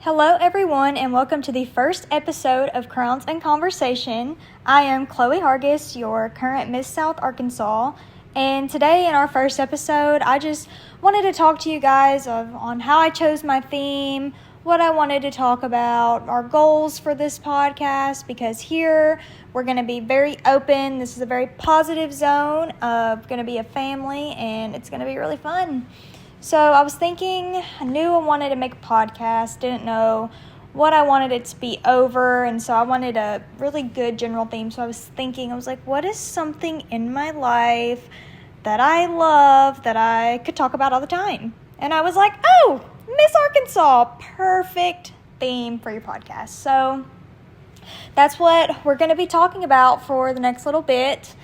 Hello, everyone, and welcome to the first episode of Crowns and Conversation. I am Chloe Hargis, your current Miss South Arkansas, and today in our first episode, I just wanted to talk to you guys on how I chose my theme, what I wanted to talk about, our goals for this podcast, because here we're going to be very open. This is a very positive zone of going to be a family, and it's going to be really fun. So I was thinking, I knew I wanted to make a podcast, didn't know what I wanted it to be over, and so I wanted a really good general theme. So I was like, what is something in my life that I love that I could talk about all the time? And I was like, oh, Miss Arkansas, perfect theme for your podcast. So that's what we're going to be talking about for the next little bit.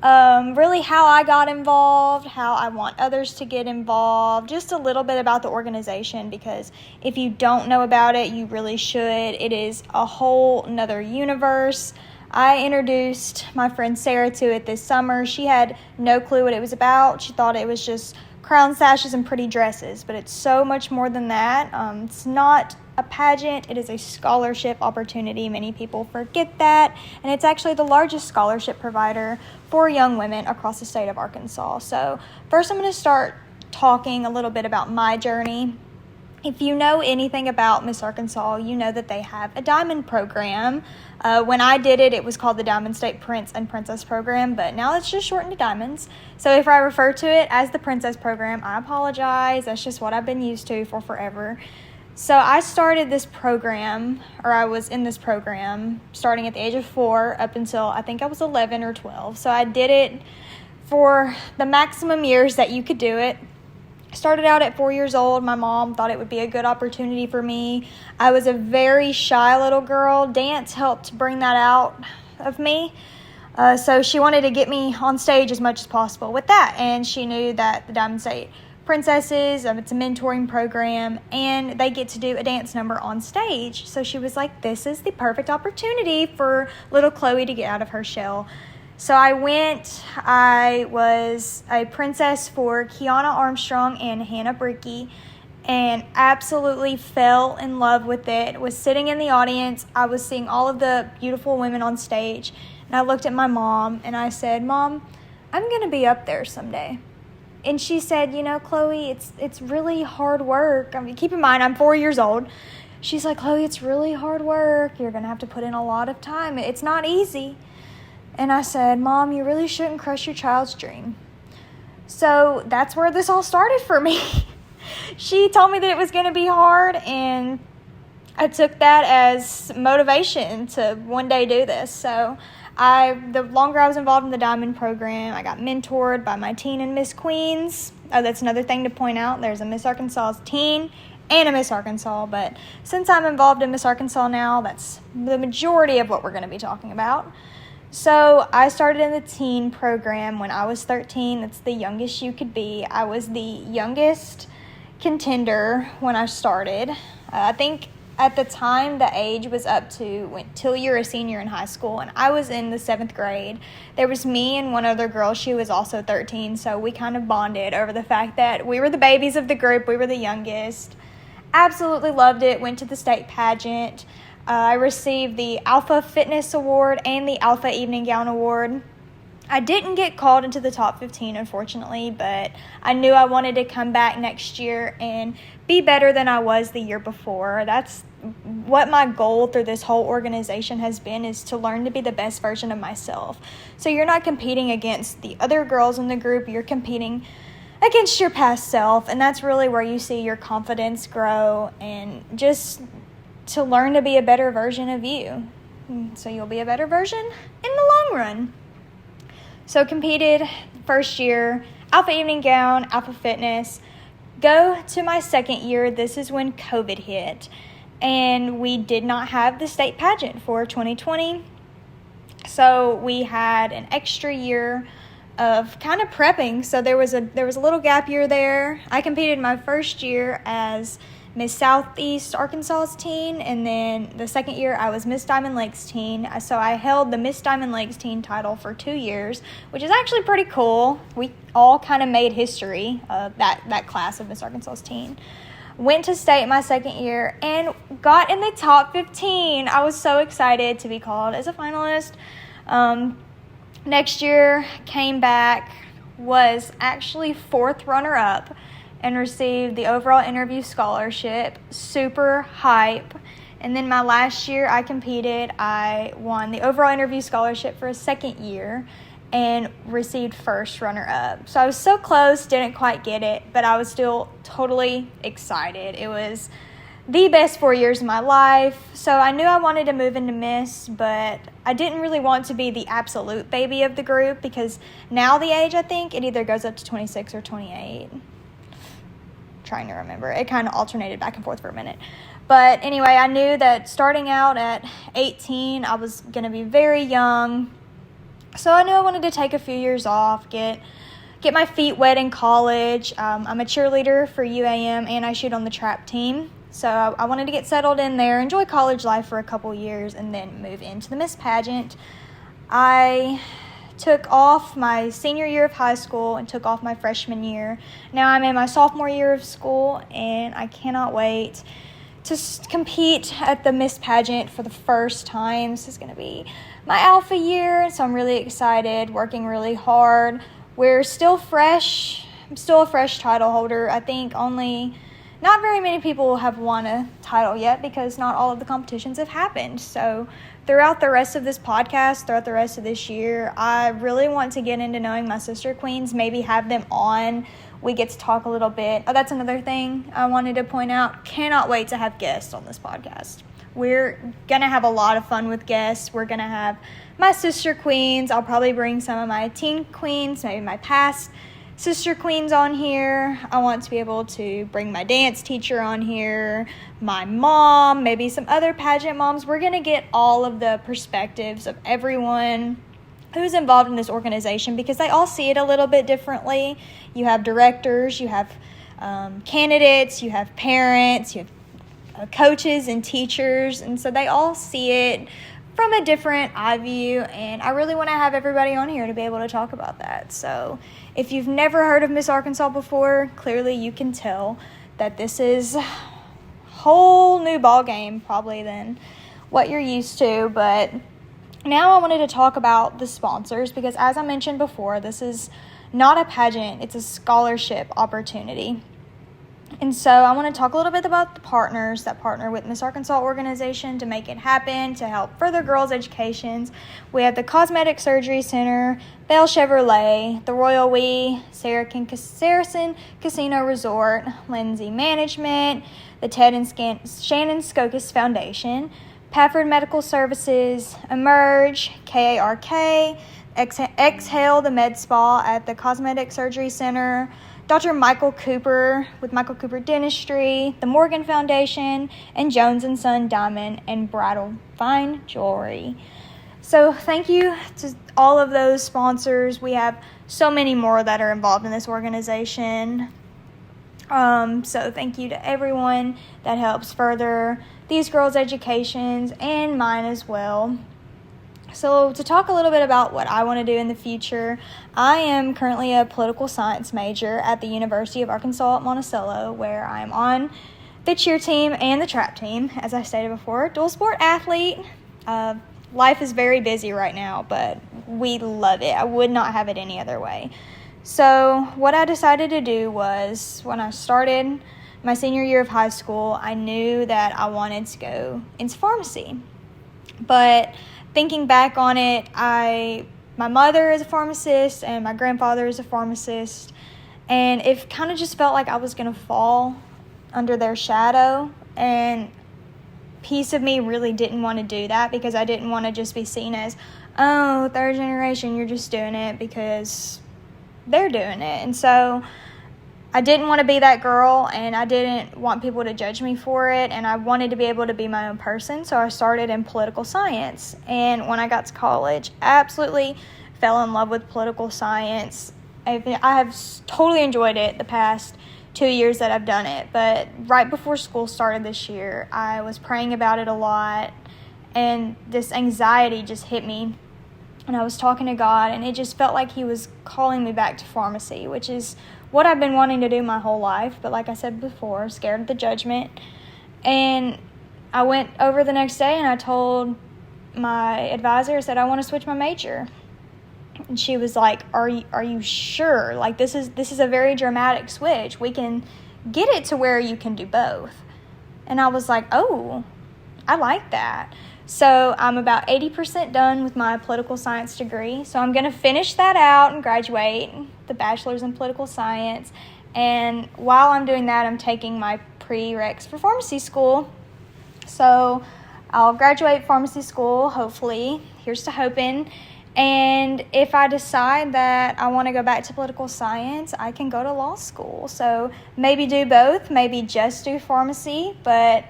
Really how I got involved, how I want others to get involved, just a little bit about the organization, because if you don't know about it, you really should. It is a whole nother universe. I introduced my friend Sarah to it this summer. She had no clue what it was about. She thought it was just crown sashes and pretty dresses, but it's so much more than that. It's not a pageant, it is a scholarship opportunity. Many people forget that, and it's actually the largest scholarship provider for young women across the state of Arkansas. So first I'm going to start talking a little bit about my journey. If you know anything about Miss Arkansas, you know that they have a diamond program. When I did it, it was called the Diamond State Prince and Princess Program, but now it's just shortened to diamonds. So if I refer to it as the Princess Program, I apologize. That's just what I've been used to for forever. So I started this program, or I was in this program, starting at the age of 4 up until I think I was 11 or 12. So I did it for the maximum years that you could do it. Started out at 4 years old. My mom thought it would be a good opportunity for me. I was a very shy little girl. Dance helped bring that out of me. So she wanted to get me on stage as much as possible with that. And she knew that the Diamond State Princesses, it's a mentoring program, and they get to do a dance number on stage. So she was like, this is the perfect opportunity for little Chloe to get out of her shell. So I went. I was a princess for Kiana Armstrong and Hannah Brickey, and absolutely fell in love with it. Was sitting in the audience. I was seeing all of the beautiful women on stage, and I looked at my mom, and I said, Mom, I'm going to be up there someday. And she said, you know, Chloe, it's really hard work. I mean, keep in mind, I'm 4 years old. She's like, Chloe, it's really hard work. You're going to have to put in a lot of time. It's not easy. And I said, Mom, you really shouldn't crush your child's dream. So that's where this all started for me. She told me that it was going to be hard, and I took that as motivation to one day do this. So the longer I was involved in the Diamond program, I got mentored by my teen and Miss Queens. Oh, that's another thing to point out. There's a Miss Arkansas teen and a Miss Arkansas, but since I'm involved in Miss Arkansas now, that's the majority of what we're going to be talking about. So I started in the teen program when I was 13. That's the youngest you could be. I was the youngest contender when I started. I think at the time, the age was up to till you're a senior in high school, and I was in the 7th grade. There was me and one other girl. She was also 13, so we kind of bonded over the fact that we were the babies of the group. We were the youngest. Absolutely loved it. Went to the state pageant. I received the Alpha Fitness Award and the Alpha Evening Gown Award. I didn't get called into the top 15, unfortunately, but I knew I wanted to come back next year and be better than I was the year before. That's what my goal through this whole organization has been, is to learn to be the best version of myself. So you're not competing against the other girls in the group, you're competing against your past self, and that's really where you see your confidence grow, and just to learn to be a better version of you. So you'll be a better version in the long run. So competed first year, Alpha Evening Gown, Alpha Fitness. Go to my second year, this is when COVID hit, and we did not have the state pageant for 2020. So we had an extra year of kind of prepping. So there was a little gap year there. I competed my first year as Miss Southeast Arkansas's teen, and then the second year I was Miss Diamond Lakes teen. So I held the Miss Diamond Lakes teen title for 2 years, which is actually pretty cool. We all kind of made history, that class of Miss Arkansas's teen. went to state my second year, and got in the top 15. I was so excited to be called as a finalist. Next year, came back, was actually 4th runner-up, and received the overall interview scholarship. Super hype. And then my last year I competed, I won the overall interview scholarship for a second year and received 1st runner-up. So I was so close, didn't quite get it, but I was still totally excited. It was the best 4 years of my life. So I knew I wanted to move into Miss, but I didn't really want to be the absolute baby of the group, because now the age, I think, it either goes up to 26 or 28. Trying to remember. It kind of alternated back and forth for a minute. But anyway, I knew that starting out at 18, I was going to be very young. So I knew I wanted to take a few years off, get my feet wet in college. I'm a cheerleader for UAM, and I shoot on the trap team. So I wanted to get settled in there, enjoy college life for a couple years, and then move into the Miss pageant. I took off my senior year of high school and took off my freshman year. Now I'm in my sophomore year of school, and I cannot wait to compete at the Miss pageant for the first time. This is going to be my alpha year, so I'm really excited, working really hard. We're still fresh. I'm still a fresh title holder. I think not very many people have won a title yet, because not all of the competitions have happened. So throughout the rest of this podcast, throughout the rest of this year, I really want to get into knowing my sister queens, maybe have them on. We get to talk a little bit. Oh, that's another thing I wanted to point out. Cannot wait to have guests on this podcast. We're going to have a lot of fun with guests. We're going to have my sister queens. I'll probably bring some of my teen queens, maybe my past sister queens on here. I want to be able to bring my dance teacher on here, my mom, maybe some other pageant moms. We're going to get all of the perspectives of everyone who's involved in this organization, because they all see it a little bit differently. You have directors, you have candidates, you have parents, you have coaches and teachers, and so they all see it from a different eye view, and I really want to have everybody on here to be able to talk about that. So if you've never heard of Miss Arkansas before, clearly you can tell that this is a whole new ball game probably than what you're used to. But now I wanted to talk about the sponsors, because as I mentioned before, this is not a pageant, it's a scholarship opportunity. And so I want to talk a little bit about the partners that partner with Miss Arkansas organization to make it happen, to help further girls' educations. We have the Cosmetic Surgery Center, Bell Chevrolet, the Royal We, Saracen Casino Resort, Lindsay Management, the Ted and Shannon Skokas Foundation, Pafford Medical Services, Emerge, KARK, Exhale, the Med Spa at the Cosmetic Surgery Center, Dr. Michael Cooper with Michael Cooper Dentistry, the Morgan Foundation, and Jones & Son Diamond and Bridal Fine Jewelry. So thank you to all of those sponsors. We have so many more that are involved in this organization. So thank you to everyone that helps further these girls' educations and mine as well. So to talk a little bit about what I want to do in the future, I am currently a political science major at the University of Arkansas at Monticello, where I'm on the cheer team and the trap team, as I stated before. Dual sport athlete. Life is very busy right now, but we love it. I would not have it any other way. So what I decided to do was, when I started my senior year of high school, I knew that I wanted to go into pharmacy. But thinking back on it, my mother is a pharmacist and my grandfather is a pharmacist, and it kind of just felt like I was going to fall under their shadow, and piece of me really didn't want to do that, because I didn't want to just be seen as, oh, third generation, you're just doing it because they're doing it. And so I didn't want to be that girl, and I didn't want people to judge me for it, and I wanted to be able to be my own person, so I started in political science. And when I got to college, I absolutely fell in love with political science. I have totally enjoyed it the past 2 years that I've done it, but right before school started this year, I was praying about it a lot, and this anxiety just hit me, and I was talking to God, and it just felt like He was calling me back to pharmacy, which is what I've been wanting to do my whole life, but like I said before, scared of the judgment. And I went over the next day and I told my advisor, I said, I want to switch my major. And she was like, are you sure? Like, this is a very dramatic switch. We can get it to where you can do both. And I was like, oh, I like that. So I'm about 80% done with my political science degree. So I'm going to finish that out and graduate, the bachelor's in political science. And while I'm doing that, I'm taking my prereqs for pharmacy school. So I'll graduate pharmacy school, hopefully. Here's to hoping. And if I decide that I want to go back to political science, I can go to law school. So maybe do both, maybe just do pharmacy. But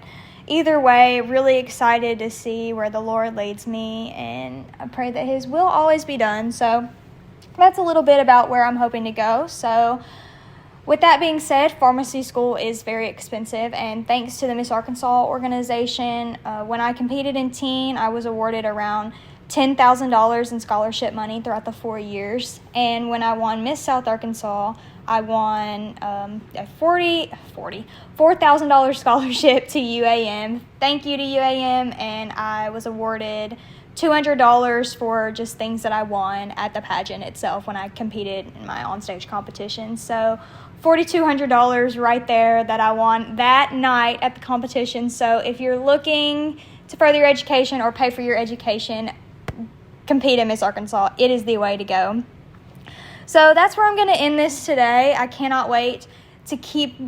either way, really excited to see where the Lord leads me. And I pray that His will always be done. So that's a little bit about where I'm hoping to go. So with that being said, pharmacy school is very expensive, and thanks to the Miss Arkansas organization, when I competed in teen, I was awarded around $10,000 in scholarship money throughout the 4 years, and when I won Miss South Arkansas, I won a $4,000 scholarship to UAM. Thank you to UAM, and I was awarded $200 for just things that I won at the pageant itself when I competed in my onstage competition. So $4,200 right there that I won that night at the competition. So if you're looking to further your education or pay for your education, compete at Miss Arkansas. It is the way to go. So that's where I'm going to end this today. I cannot wait to keep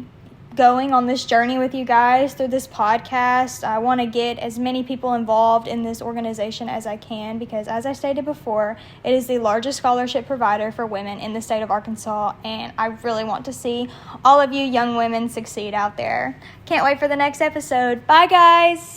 going on this journey with you guys through this podcast. I want to get as many people involved in this organization as I can because, as I stated before, it is the largest scholarship provider for women in the state of Arkansas, and I really want to see all of you young women succeed out there. Can't wait for the next episode. Bye, guys!